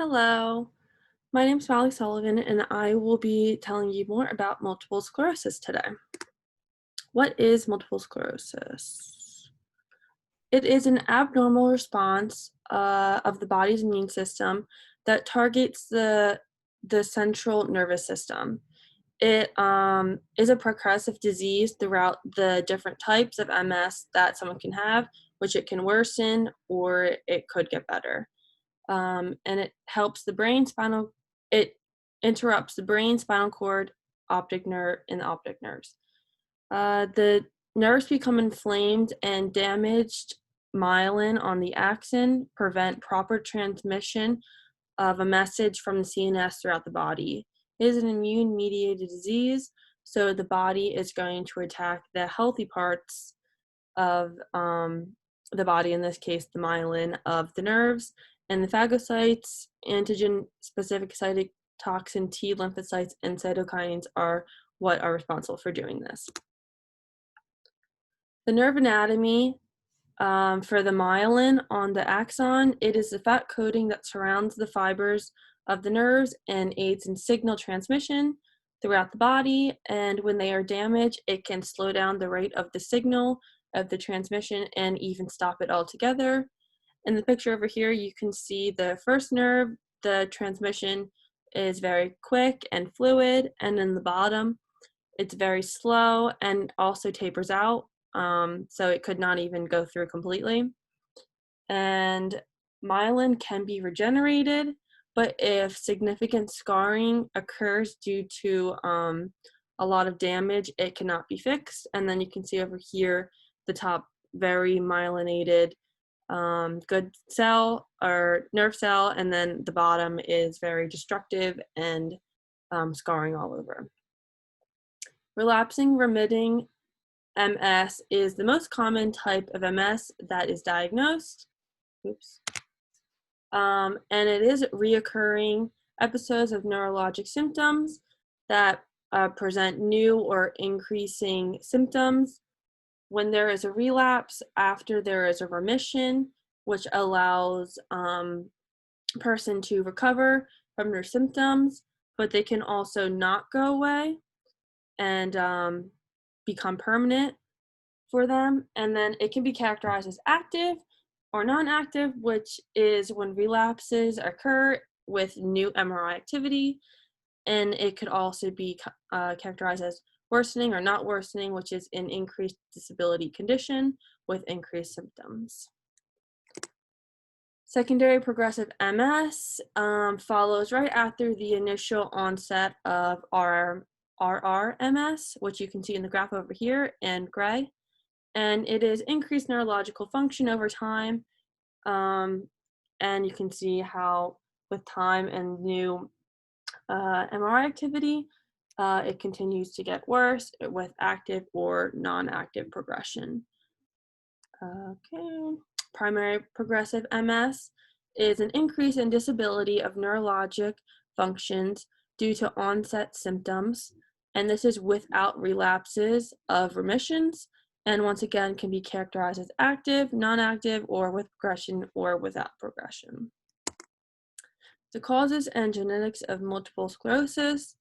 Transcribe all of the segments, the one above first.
Hello, my name is Molly Sullivan, and I will be telling you more about multiple sclerosis today. What is multiple sclerosis? It is an abnormal response of the body's immune system that targets the central nervous system. It is a progressive disease throughout the different types of MS that someone can have, which it can worsen or it could get better. And it interrupts the brain, spinal cord, optic nerve, and the optic nerves. The nerves become inflamed and damaged myelin on the axon prevent proper transmission of a message from the CNS throughout the body. It is an immune-mediated disease, so the body is going to attack the healthy parts of the body, in this case, the myelin of the nerves, and the phagocytes, antigen-specific cytotoxin T lymphocytes, and cytokines are what are responsible for doing this. The nerve anatomy for the myelin on the axon, it is the fat coating that surrounds the fibers of the nerves and aids in signal transmission throughout the body. And when they are damaged, it can slow down the rate of the signal of the transmission and even stop it altogether. In the picture over here, you can see the first nerve, the transmission is very quick and fluid, and in the bottom, it's very slow and also tapers out, so it could not even go through completely. And myelin can be regenerated, but if significant scarring occurs due to a lot of damage, it cannot be fixed. And then you can see over here the top very myelinated good cell or nerve cell, and then the bottom is very destructive and scarring all over. Relapsing remitting MS is the most common type of MS that is diagnosed. Oops. And it is reoccurring episodes of neurologic symptoms that present new or increasing symptoms. When there is a relapse after there is a remission, which allows a person to recover from their symptoms, but they can also not go away and become permanent for them. And then it can be characterized as active or non-active, which is when relapses occur with new MRI activity. And it could also be characterized as worsening or not worsening, which is an increased disability condition with increased symptoms. Secondary progressive MS follows right after the initial onset of RRMS, which you can see in the graph over here in gray. And it is increased neurological function over time. And you can see how with time and new MRI activity, it continues to get worse with active or non-active progression. Okay. Primary progressive MS is an increase in disability of neurologic functions due to onset symptoms, and this is without relapses of remissions, and once again can be characterized as active, non-active, or with progression or without progression. The causes and genetics of multiple sclerosis.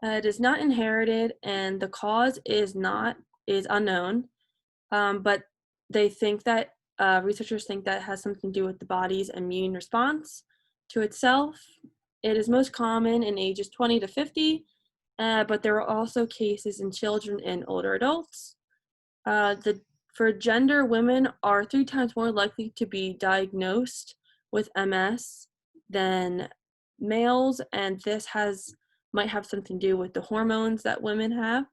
It is not inherited, and the cause is unknown, but they think that researchers think that it has something to do with the body's immune response to itself. It is most common in ages 20 to 50, but there are also cases in children and older adults. For gender, women are 3 times more likely to be diagnosed with MS than males, and this might have something to do with the hormones that women have.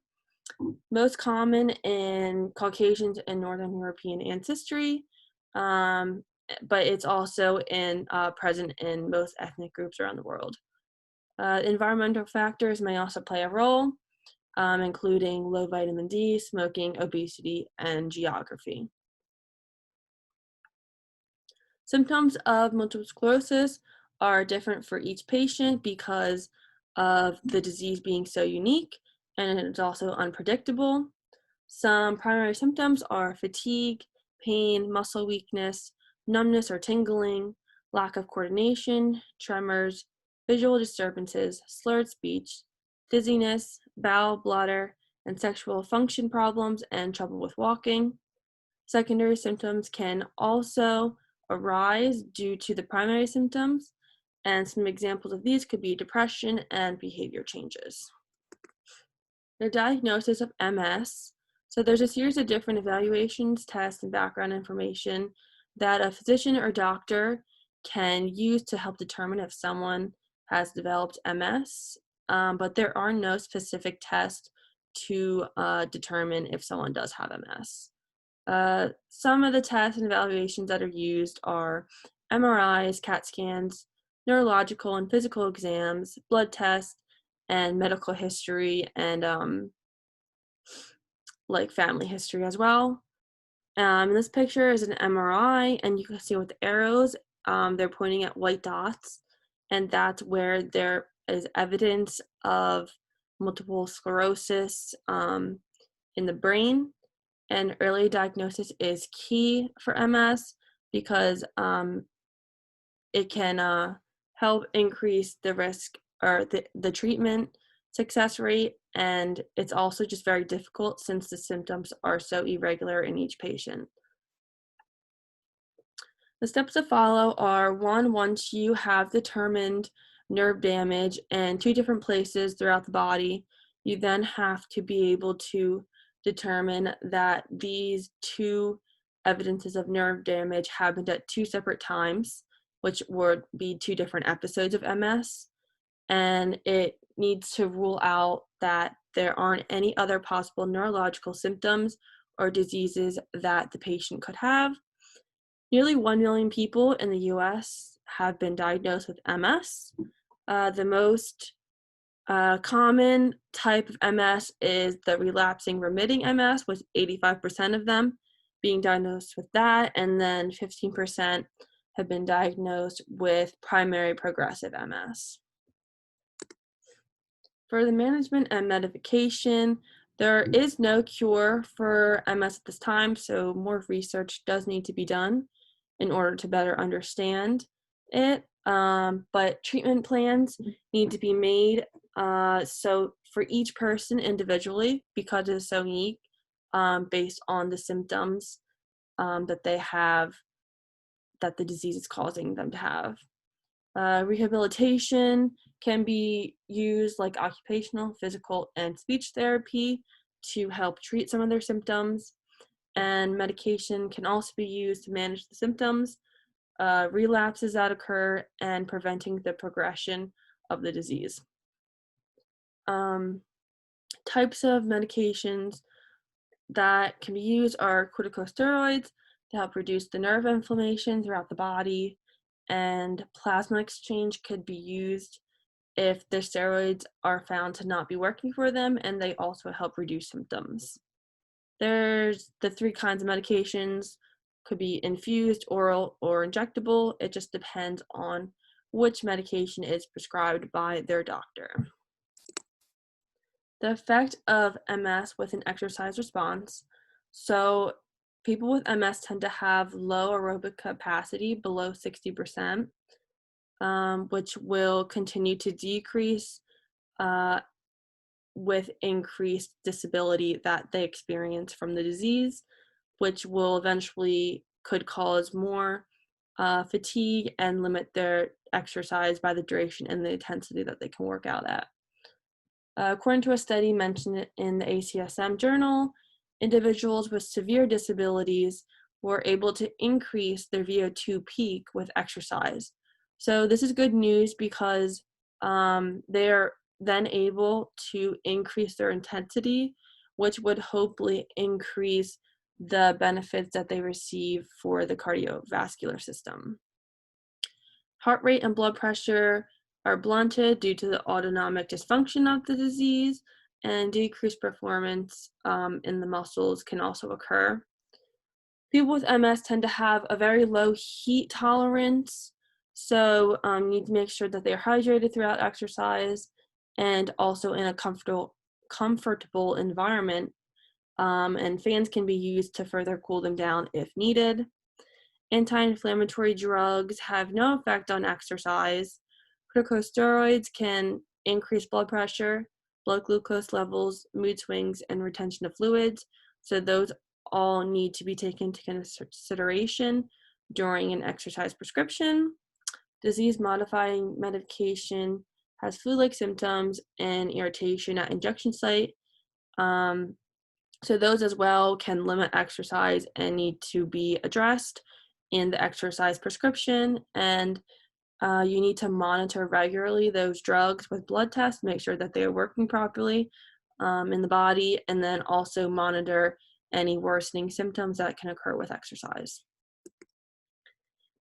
Most common in Caucasians and Northern European ancestry, but it's also present in most ethnic groups around the world. Environmental factors may also play a role, including low vitamin D, smoking, obesity, and geography. Symptoms of multiple sclerosis are different for each patient because of the disease being so unique, and it's also unpredictable. Some primary symptoms are fatigue, pain, muscle weakness, numbness or tingling, lack of coordination, tremors, visual disturbances, slurred speech, dizziness, bowel, bladder, and sexual function problems, and trouble with walking. Secondary symptoms can also arise due to the primary symptoms, and some examples of these could be depression and behavior changes. The diagnosis of MS. So there's a series of different evaluations, tests, and background information that a physician or doctor can use to help determine if someone has developed MS, but there are no specific tests to determine if someone does have MS. Some of the tests and evaluations that are used are MRIs, CAT scans, neurological and physical exams, blood tests, and medical history, and like family history as well. This picture is an MRI, and you can see with the arrows, they're pointing at white dots, and that's where there is evidence of multiple sclerosis in the brain. And early diagnosis is key for MS because it can help increase the risk or the treatment success rate, and it's also just very difficult since the symptoms are so irregular in each patient. The steps to follow are: one, once you have determined nerve damage in two different places throughout the body, you then have to be able to determine that these two evidences of nerve damage happened at two separate times, which would be two different episodes of MS. And it needs to rule out that there aren't any other possible neurological symptoms or diseases that the patient could have. Nearly 1 million people in the US have been diagnosed with MS. The most common type of MS is the relapsing remitting MS, with 85% of them being diagnosed with that, and then 15% have been diagnosed with primary progressive MS. For the management and medication, there is no cure for MS at this time, so more research does need to be done in order to better understand it. But treatment plans need to be made so for each person individually, because it is so unique, based on the symptoms that they have, that the disease is causing them to have. Rehabilitation can be used like occupational, physical, and speech therapy to help treat some of their symptoms. And medication can also be used to manage the symptoms, relapses that occur, and preventing the progression of the disease. Types of medications that can be used are corticosteroids to help reduce the nerve inflammation throughout the body, and plasma exchange could be used if the steroids are found to not be working for them, and they also help reduce symptoms. There's the three kinds of medications, could be infused, oral, or injectable. It just depends on which medication is prescribed by their doctor. The effect of MS with an exercise response. So people with MS tend to have low aerobic capacity below 60%, which will continue to decrease with increased disability that they experience from the disease, which will eventually could cause more fatigue and limit their exercise by the duration and the intensity that they can work out at. According to a study mentioned in the ACSM journal, individuals with severe disabilities were able to increase their VO2 peak with exercise. So this is good news because they're then able to increase their intensity, which would hopefully increase the benefits that they receive for the cardiovascular system. Heart rate and blood pressure are blunted due to the autonomic dysfunction of the disease, and decreased performance in the muscles can also occur. People with MS tend to have a very low heat tolerance, so you need to make sure that they're hydrated throughout exercise and also in a comfortable environment, and fans can be used to further cool them down if needed. Anti-inflammatory drugs have no effect on exercise. Corticosteroids can increase blood pressure, blood glucose levels, mood swings, and retention of fluids. So those all need to be taken into consideration during an exercise prescription. Disease-modifying medication has flu-like symptoms and irritation at injection site. So those as well can limit exercise and need to be addressed in the exercise prescription. And you need to monitor regularly those drugs with blood tests, make sure that they are working properly in the body, and then also monitor any worsening symptoms that can occur with exercise.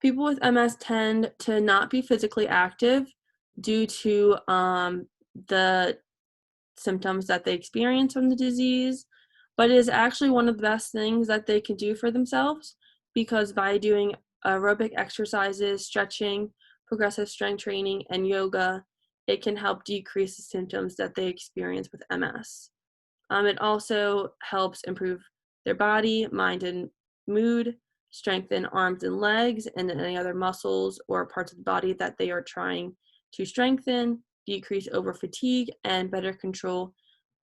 People with MS tend to not be physically active due to the symptoms that they experience from the disease, but it is actually one of the best things that they can do for themselves, because by doing aerobic exercises, stretching, progressive strength training, and yoga, it can help decrease the symptoms that they experience with MS. It also helps improve their body, mind, and mood, strengthen arms and legs, and any other muscles or parts of the body that they are trying to strengthen, decrease over fatigue, and better control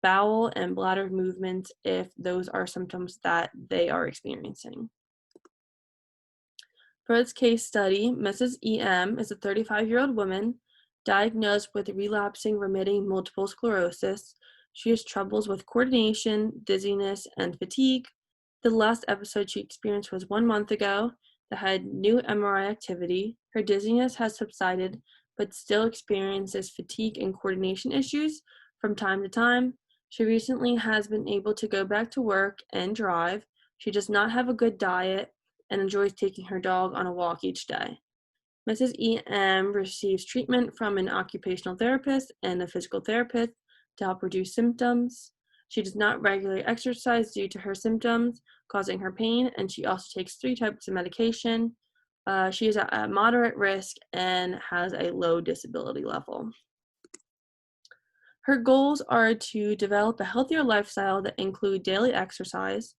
bowel and bladder movements if those are symptoms that they are experiencing. For its case study, Mrs. EM is a 35-year-old woman diagnosed with relapsing remitting multiple sclerosis. She has troubles with coordination, dizziness, and fatigue. The last episode she experienced was 1 month ago that had new MRI activity. Her dizziness has subsided, but still experiences fatigue and coordination issues from time to time. She recently has been able to go back to work and drive. She does not have a good diet and enjoys taking her dog on a walk each day. Mrs. EM receives treatment from an occupational therapist and a physical therapist to help reduce symptoms. She does not regularly exercise due to her symptoms causing her pain, and she also takes 3 types of medication. She is at moderate risk and has a low disability level. Her goals are to develop a healthier lifestyle that include daily exercise,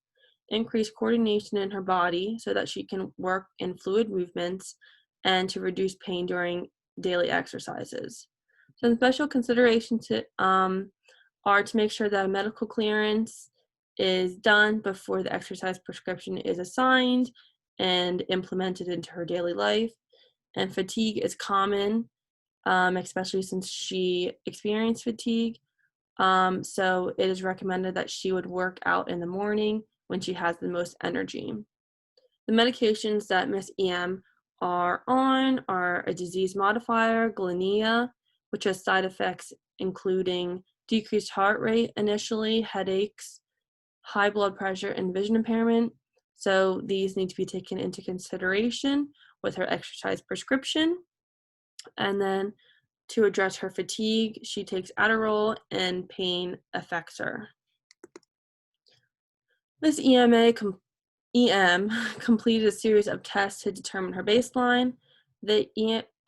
increase coordination in her body so that she can work in fluid movements, and to reduce pain during daily exercises. Some special considerations are to make sure that a medical clearance is done before the exercise prescription is assigned and implemented into her daily life. And fatigue is common, especially since she experienced fatigue. So it is recommended that she would work out in the morning when she has the most energy. The medications that Miss EM are on are a disease modifier, Glynia, which has side effects including decreased heart rate initially, headaches, high blood pressure, and vision impairment. So these need to be taken into consideration with her exercise prescription. And then to address her fatigue, she takes Adderall and pain affects her. Miss EM completed a series of tests to determine her baseline. The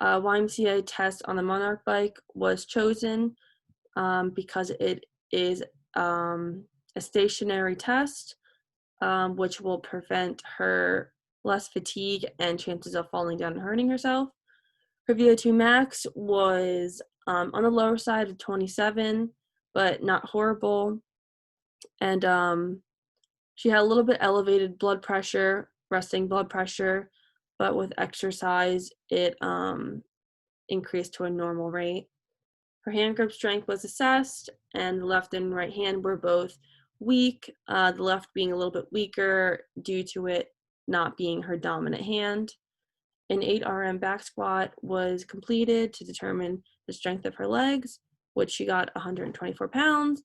YMCA test on the Monarch bike was chosen because it is a stationary test, which will prevent her less fatigue and chances of falling down and hurting herself. Her VO2 max was on the lower side of 27, but not horrible. And she had a little bit elevated blood pressure, resting blood pressure, but with exercise, it increased to a normal rate. Her hand grip strength was assessed, and the left and right hand were both weak, the left being a little bit weaker due to it not being her dominant hand. An 8 RM back squat was completed to determine the strength of her legs, which she got 124 pounds.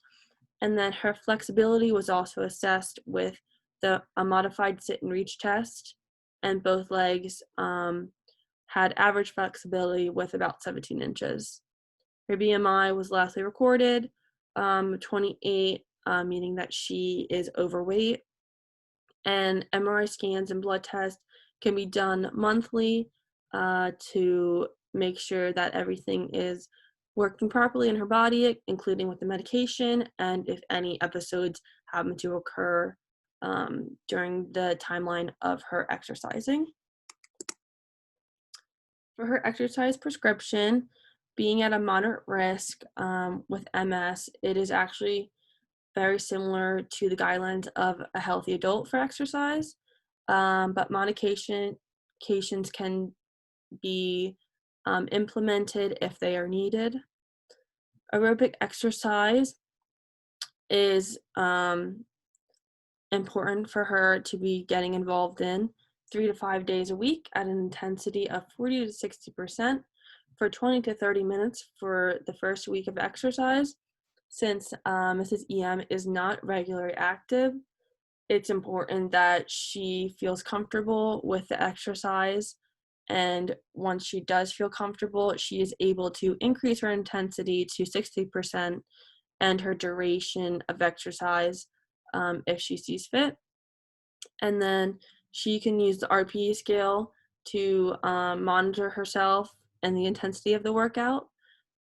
And then her flexibility was also assessed with a modified sit and reach test. And both legs had average flexibility with about 17 inches. Her BMI was lastly recorded, 28, meaning that she is overweight. And MRI scans and blood tests can be done monthly to make sure that everything is working properly in her body, including with the medication, and if any episodes happen to occur during the timeline of her exercising. For her exercise prescription, being at a moderate risk with MS, it is actually very similar to the guidelines of a healthy adult for exercise, but modifications can be implemented if they are needed. Aerobic exercise is important for her to be getting involved in 3 to 5 days a week at an intensity of 40 to 60% for 20 to 30 minutes for the first week of exercise. Since Mrs. EM is not regularly active, it's important that she feels comfortable with the exercise. And once she does feel comfortable, she is able to increase her intensity to 60% and her duration of exercise if she sees fit. And then she can use the RPE scale to monitor herself and the intensity of the workout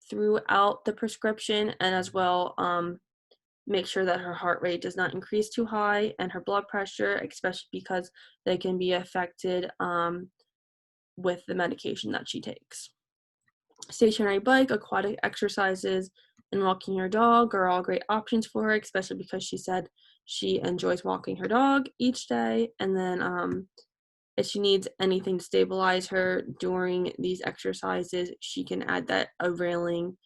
throughout the prescription, and as well make sure that her heart rate does not increase too high and her blood pressure, especially because they can be affected with the medication that she takes. Stationary bike, aquatic exercises, and walking her dog are all great options for her, especially because she said she enjoys walking her dog each day. And then if she needs anything to stabilize her during these exercises, she can add that a railing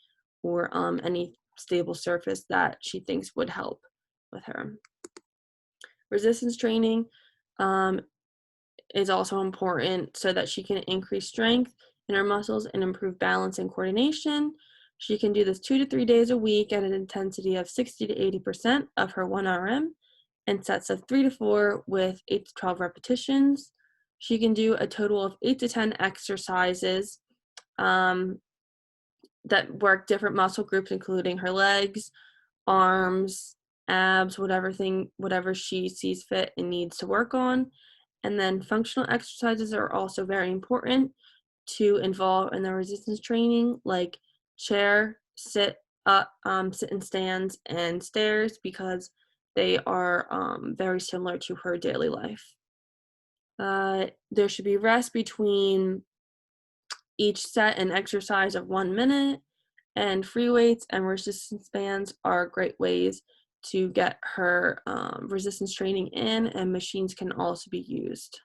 or any stable surface that she thinks would help with her. Resistance training is also important so that she can increase strength in her muscles and improve balance and coordination. She can do this 2 to 3 days a week at an intensity of 60 to 80% of her 1 RM and sets of 3 to 4 with 8 to 12 repetitions. She can do a total of 8 to 10 exercises that work different muscle groups, including her legs, arms, abs, whatever she sees fit and needs to work on. And then functional exercises are also very important to involve in the resistance training, like chair, sit and stands, and stairs, because they are very similar to her daily life. There should be rest between each set and exercise of 1 minute, and free weights and resistance bands are great ways to get her resistance training in, and machines can also be used.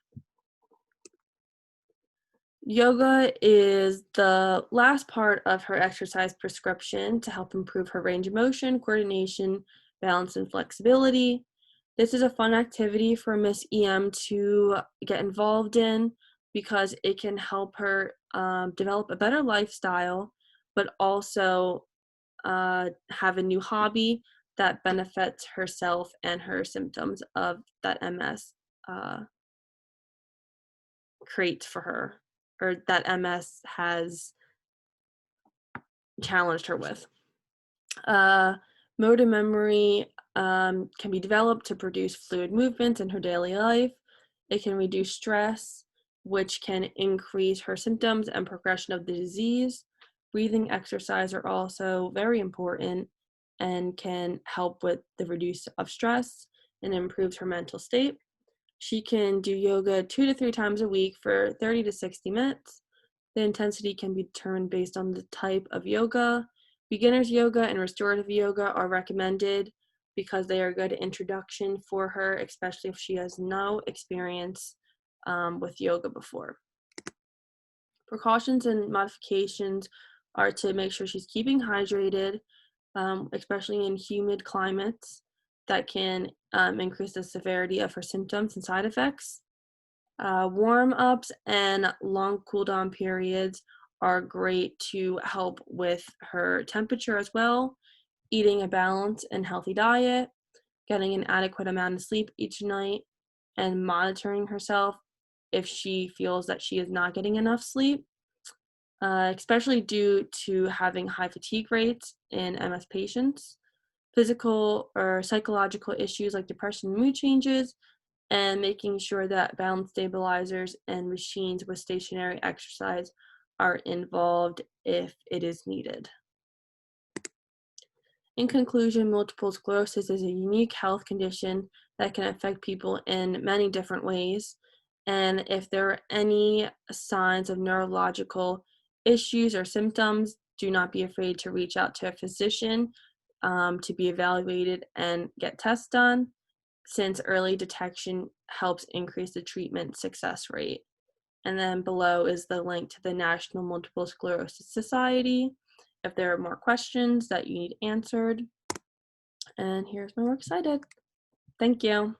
Yoga is the last part of her exercise prescription to help improve her range of motion, coordination, balance, and flexibility. This is a fun activity for Miss EM to get involved in because it can help her develop a better lifestyle, but also have a new hobby that benefits herself and her symptoms of that MS creates for her, or that MS has challenged her with. Motor memory can be developed to produce fluid movements in her daily life. It can reduce stress, which can increase her symptoms and progression of the disease. Breathing exercise are also very important and can help with the reduce of stress and improves her mental state. She can do yoga 2 to 3 times a week for 30 to 60 minutes. The intensity can be determined based on the type of yoga. Beginner's yoga and restorative yoga are recommended because they are a good introduction for her, especially if she has no experience with yoga before. Precautions and modifications are to make sure she's keeping hydrated, especially in humid climates that can increase the severity of her symptoms and side effects. Warm-ups and long cool-down periods are great to help with her temperature as well. Eating a balanced and healthy diet, getting an adequate amount of sleep each night, and monitoring herself if she feels that she is not getting enough sleep, especially due to having high fatigue rates in MS patients. Physical or psychological issues like depression and mood changes, and making sure that balance stabilizers and machines with stationary exercise are involved if it is needed. In conclusion, multiple sclerosis is a unique health condition that can affect people in many different ways, And if there are any signs of neurological issues or symptoms, do not be afraid to reach out to a physician to be evaluated and get tests done, since early detection helps increase the treatment success rate. And then below is the link to the National Multiple Sclerosis Society if there are more questions that you need answered. And here's my works cited. Thank you.